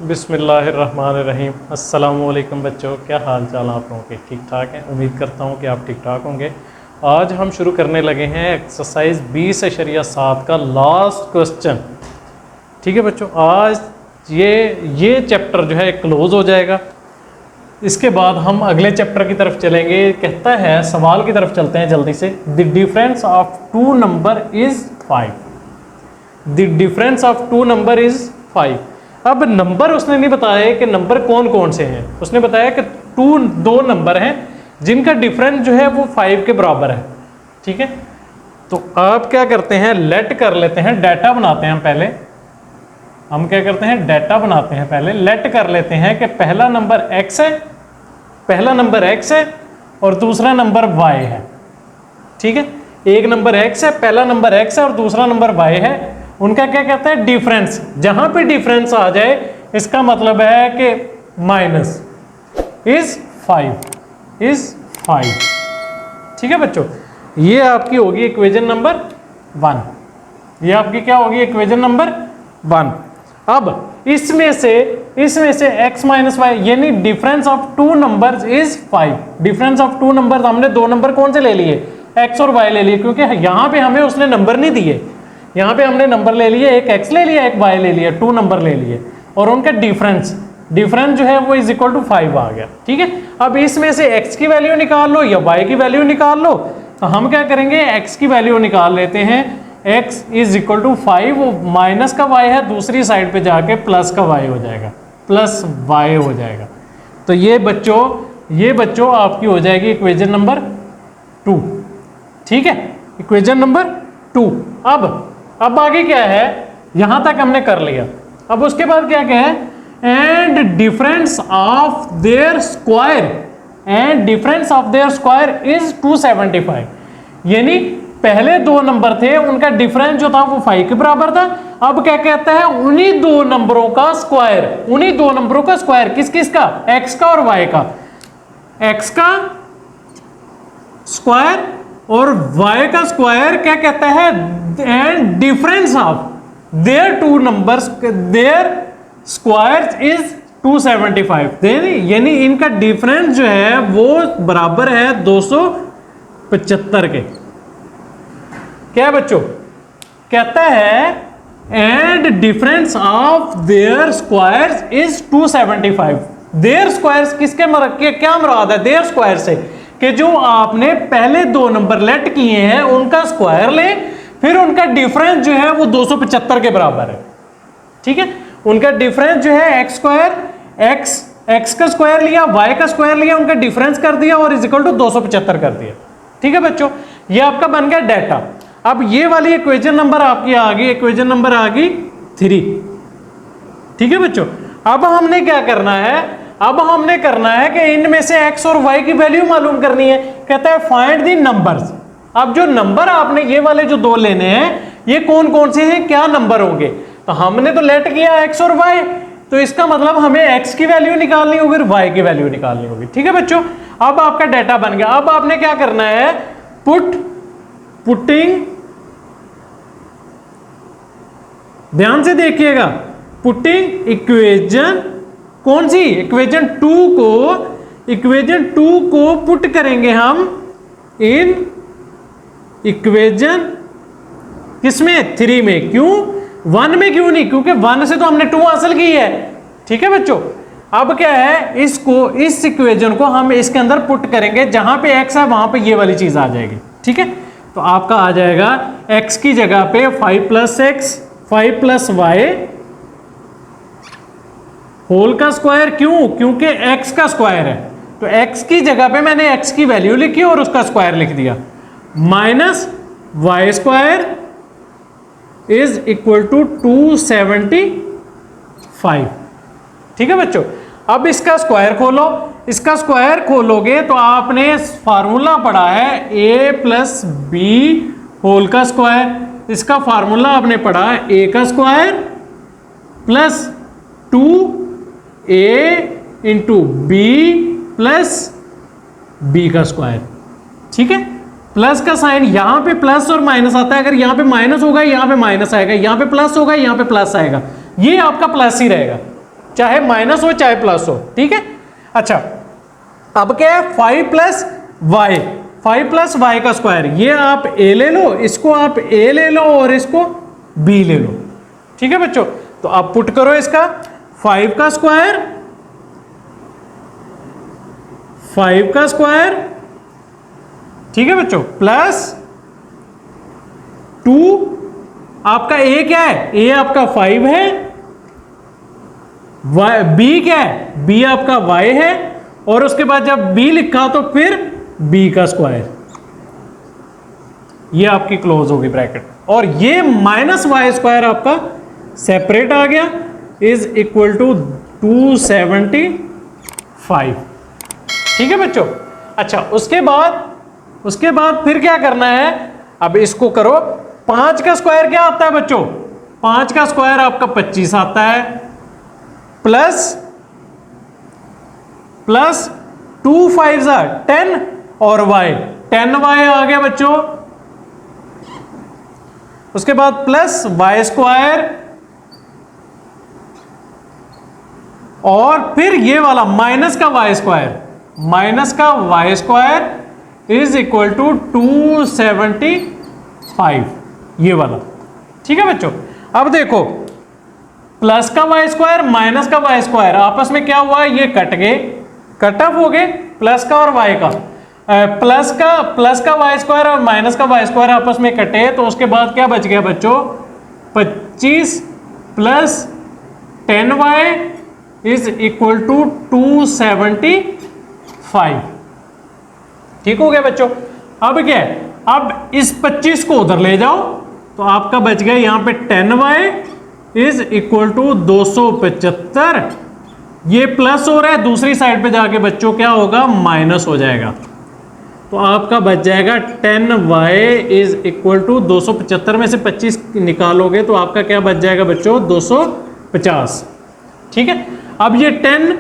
बिस्मिल्लाहिर्रहमानिर्रहीम। अस्सलामुअलैकुम बच्चों, क्या हाल चाल आप लोगों के? ठीक ठाक हैं? उम्मीद करता हूँ कि आप ठीक ठाक होंगे। आज हम शुरू करने लगे हैं एक्सरसाइज 20.7 का लास्ट क्वेश्चन। ठीक है बच्चों, आज ये चैप्टर जो है क्लोज हो जाएगा। इसके बाद हम अगले चैप्टर की तरफ चलेंगे। कहता है, सवाल की तरफ चलते हैं जल्दी से। The difference of two number is 5। The difference of two number is 5। अब नंबर उसने नहीं बताया कि नंबर कौन कौन से हैं। उसने बताया कि दो नंबर हैं जिनका डिफरेंस जो है वो 5 के बराबर है। ठीक है, तो आप क्या करते हैं, लेट कर लेते हैं, डाटा बनाते हैं पहले। हम क्या करते हैं, डाटा बनाते हैं पहले। लेट कर लेते हैं कि पहला नंबर x है, पहला नंबर x है और दूसरा नंबर y है। ठीक है, एक नंबर x है, पहला नंबर x है और दूसरा नंबर y है। उनका क्या कहते हैं, डिफरेंस। जहां पे डिफरेंस आ जाए इसका मतलब है कि माइनस इज 5। ठीक है बच्चों, ये आपकी होगी इक्वेशन नंबर 1। ये आपकी क्या होगी, इक्वेशन नंबर 1। अब इसमें से x माइनस वाई यानी difference of two numbers is 5। Difference of two numbers, हमने दो नंबर कौन से ले लिए, x और y ले लिए, क्योंकि यहां पे हमें उसने नंबर नहीं दिए। यहाँ पे हमने नंबर ले लिए, एक x ले लिया, एक y ले लिया, 2 नंबर ले लिए और उनका डिफरेंस जो है वो इज इक्वल टू 5 आ गया। ठीक है, अब इसमें से x की वैल्यू निकाल लो या y की वैल्यू निकाल लो। तो हम क्या करेंगे, x की वैल्यू निकाल लेते हैं। x is equal to 5, minus का y है, दूसरी साइड पे जाके प्लस का y हो जाएगा, प्लस y हो जाएगा। तो ये बच्चों आपकी हो जाएगी इक्वेशन नंबर 2। ठीक है, इक्वेशन नंबर 2। अब आगे क्या है, यहां तक हमने कर लिया। अब उसके बाद क्या है, and difference of there square is 275। यानी पहले दो नंबर थे, उनका डिफरेंस जो था वो 5 के बराबर था। अब क्या कहता है, उन्हीं दो नंबरों का स्क्वायर, किस किस का, x का और y का। x का स्क्वायर और y का स्क्वायर क्या कहता है, and difference of their two numbers their squares is 275। यानी इनका डिफरेंस जो है वो बराबर है 275 के। क्या है बच्चों, कहता है and difference of their squares is 275। Their squares किसके क्या मुराद है, देयर स्क्वायर से कि जो आपने पहले दो नंबर लेट किए हैं उनका स्क्वायर लें, फिर उनका डिफरेंस जो है वो 275 के बराबर है। ठीक है, उनका डिफरेंस जो है एक्स का स्क्वायर लिया, y का स्क्वायर लिया, उनका डिफरेंस कर दिया और इज इक्वल टू 275 कर दिया। ठीक है बच्चों, ये आपका बन गया डाटा। अब ये वाली इक्वेशन नंबर आपकी आ गई, इक्वेशन नंबर आ गई 3। ठीक है बच्चों, अब हमने क्या करना है, अब हमने करना है कि इनमें से x और y की वैल्यू मालूम करनी है। कहता है फाइंड द नंबर्स। अब जो नंबर आपने ये वाले जो दो लेने हैं, ये कौन कौन से हैं, क्या नंबर होंगे। तो हमने तो लेट किया x और y, तो इसका मतलब हमें x की वैल्यू निकालनी होगी और y की वैल्यू निकालनी होगी। ठीक है बच्चों, अब आपका डाटा बन गया। अब आपने क्या करना है, पुटिंग, ध्यान से देखिएगा, पुटिंग इक्वेशन, कौन सी, इक्वेशन 2 को पुट करेंगे हम इन इक्वेशन किसमें, 3 में। क्यों 1 में क्यों नहीं, क्योंकि 1 से तो हमने 2 हासिल की है। ठीक है बच्चों, अब क्या है, इस इक्वेशन को हम इसके अंदर पुट करेंगे, जहां पे x है वहां पे ये वाली चीज आ जाएगी। ठीक है, तो आपका आ जाएगा x की जगह पे 5 प्लस y होल का स्क्वायर। क्यों, क्योंकि x का स्क्वायर है, तो x की जगह पे मैंने x की वैल्यू लिखी और उसका स्क्वायर लिख दिया, minus y square is equal to 275। ठीक है बच्चों, अब इसका स्क्वायर खोलो। इसका स्क्वायर खोलोगे तो आपने फार्मूला पढ़ा है a प्लस बी होल का स्क्वायर। इसका फार्मूला आपने पढ़ा है a का square plus 2a into b plus b का स्क्वायर। ठीक है, प्लस का साइन यहां पे प्लस और माइनस आता है, अगर यहां पे माइनस होगा यहां पे माइनस आएगा, यहां पे प्लस होगा यहां पे प्लस आएगा, ये आपका प्लस ही रहेगा। चाहे माइनस हो चाहे प्लस हो, ठीक है। अच्छा अब क्या है 5 प्लस वाई, 5 प्लस वाई का स्क्वायर, ये आप ए ले लो, इसको आप ए ले लो और इसको बी ले लो, ठीक है बच्चों। तो आप पुट करो इसका 5 का स्क्वायर, 5 का स्क्वायर, ठीक है बच्चों, प्लस 2, आपका ए क्या है, ए आपका 5 है, बी क्या है, बी आपका y है, और उसके बाद जब b लिखा तो फिर b का स्क्वायर, ये आपकी क्लोज होगी ब्रैकेट, और ये माइनस वाई स्क्वायर आपका सेपरेट आ गया, इज इक्वल टू 275, ठीक है बच्चों। अच्छा उसके बाद फिर क्या करना है, अब इसको करो, 5 का स्क्वायर क्या आता है बच्चों, 5 का स्क्वायर आपका 25 आता है, प्लस 2 5 10 और y 10y आ गया बच्चों, उसके बाद प्लस वाई स्क्वायर, और फिर ये वाला माइनस का y square is equal to 275, ये वाला, ठीक है बच्चों। अब देखो प्लस का वाई स्क्वायर माइनस का वाई स्क्वायर आपस में क्या हुआ, ये कट गए, कट ऑफ हो गए, प्लस का और वाई का, प्लस का वाई स्क्वायर और माइनस का वाई स्क्वायर आपस में कटे, तो उसके बाद क्या बच गया बच्चों, 25 plus 10y is equal to 275, ठीक हो गया बच्चों। अब क्या है, अब इस 25 को उधर ले जाओ, तो आपका बच गया यहां पे 10y इज इक्वल टू 275, ये प्लस हो रहा है, दूसरी साइड पे जाके बच्चों क्या होगा, माइनस हो जाएगा, तो आपका बच जाएगा 10y इज इक्वल टू 275 में से 25 निकालोगे तो आपका क्या बच जाएगा बच्चों, 250, ठीक है। अब ये 10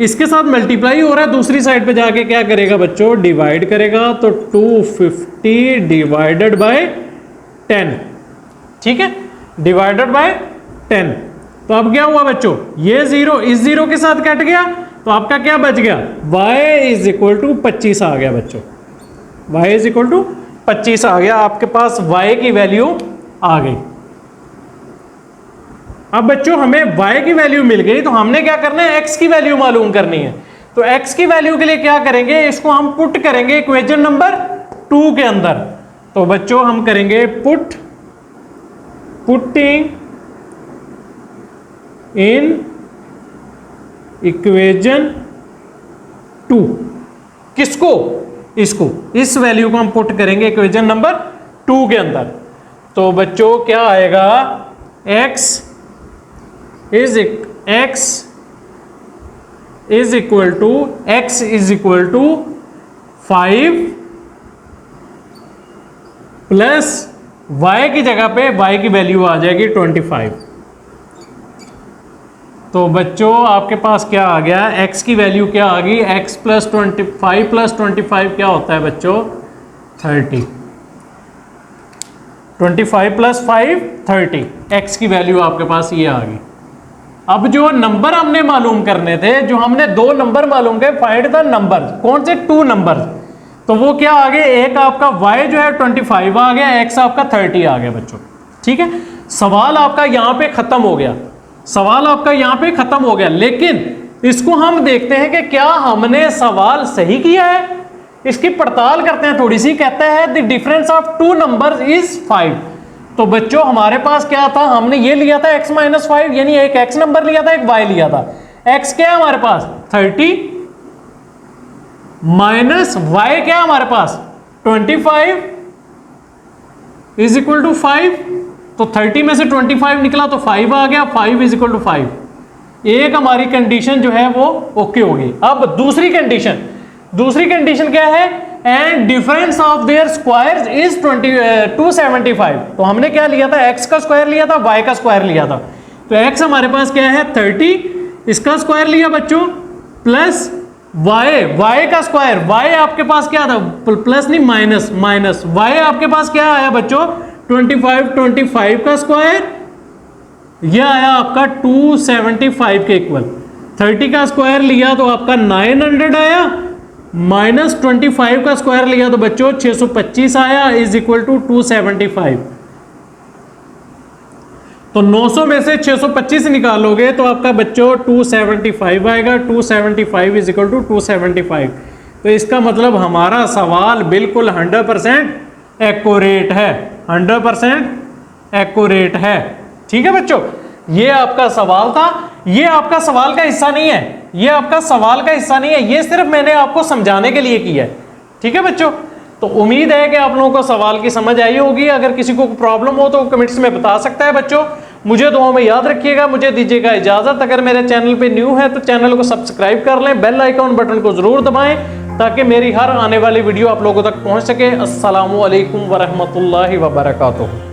इसके साथ मल्टीप्लाई हो रहा है, दूसरी साइड पे जाके क्या करेगा बच्चों, डिवाइड करेगा, तो 250 डिवाइडेड बाय 10, ठीक है, डिवाइडेड बाय 10, तो अब क्या हुआ बच्चों, ये 0 इस 0 के साथ कट गया, तो आपका क्या बच गया, y इज इक्वल टू 25 आ गया बच्चों, y इज इक्वल टू 25 आ गया, आपके पास y की वैल्यू आ गई। अब बच्चों हमें y की वैल्यू मिल गई, तो हमने क्या करना है, x की वैल्यू मालूम करनी है, तो x की वैल्यू के लिए क्या करेंगे, इसको हम पुट करेंगे इक्वेशन नंबर 2 के अंदर, तो बच्चों हम करेंगे पुटिंग इन इक्वेशन 2, किसको, इसको, इस वैल्यू को हम पुट करेंगे इक्वेशन नंबर 2 के अंदर, तो बच्चों क्या आएगा, x is equal to 5 plus y की जगह पे y की वैल्यू आ जाएगी 25, तो बच्चों आपके पास क्या आ गया, x की वैल्यू क्या आ गई, x प्लस 25 प्लस 25 क्या होता है बच्चों, 30, 25 प्लस 5 30, x की वैल्यू आपके पास ये आ गई। अब जो नंबर हमने मालूम करने थे, जो हमने 2 नंबर मालूम किए, फाइंड द नंबर, कौन से 2 नंबर, तो वो क्या आ गए, एक आपका y जो है 25 आ गया, x आपका 30 आ गया बच्चों, ठीक है। सवाल आपका यहाँ पे खत्म हो गया, लेकिन इसको हम देखते हैं कि क्या हमने सवाल सही किया है, इसकी पड़ताल करते हैं थोड़ी सी। कहता है the difference of 2 numbers is 5, तो बच्चों हमारे पास क्या था, हमने ये लिया था x माइनस 5, यानी एक x नंबर लिया था, एक y लिया था। x क्या है हमारे पास 30 माइनस y क्या है हमारे पास 25 इज इक्वल टू 5, तो 30 में से 25 निकला तो 5 आ गया, 5 इज इक्वल टू 5। एक हमारी कंडीशन जो है वो ओके होगी। अब दूसरी कंडीशन क्या है, and difference of their squares is 275, तो हमने क्या लिया था, x का स्क्वायर लिया था, y का स्क्वायर लिया था, तो x हमारे पास क्या है 30, इसका स्क्वायर लिया बच्चों, प्लस y का स्क्वायर, y आपके पास क्या था, प्लस नहीं माइनस y आपके पास क्या आया बच्चों 25 का स्क्वायर ये आया आपका 275 के इक्वल। 30 का स्क्वायर लिया तो आपका 900 आया, माइनस 25 का स्क्वायर लिया तो बच्चों 625 आया, इज इक्वल टू 275। तो 900 में से 625 निकालोगे तो आपका बच्चों 275 आएगा। 275 इज इक्वल टू 275। तो इसका मतलब हमारा सवाल बिल्कुल 100% एक्यूरेट है, 100% एक्यूरेट है। ठीक है बच्चों, ये आपका सवाल था। ये आपका सवाल का हिस्सा नहीं है, ये आपका सवाल का हिस्सा नहीं है, ये सिर्फ मैंने आपको समझाने के लिए किया है। ठीक है बच्चों, तो उम्मीद है कि आप लोगों को सवाल की समझ आई होगी। अगर किसी को प्रॉब्लम हो तो कमेंट्स में बता सकता है बच्चों। मुझे दुआ में याद रखिएगा, मुझे दीजिएगा इजाजत। अगर मेरे चैनल पे न्यू है तो चैनल को सब्सक्राइब कर लें, बेल आइकॉन बटन को जरूर दबाएं ताकि मेरी हर आने वाली वीडियो आप लोगों तक पहुंच सके। अस्सलामु अलैकुम वरहमतुल्लाहि वबरकातुहू।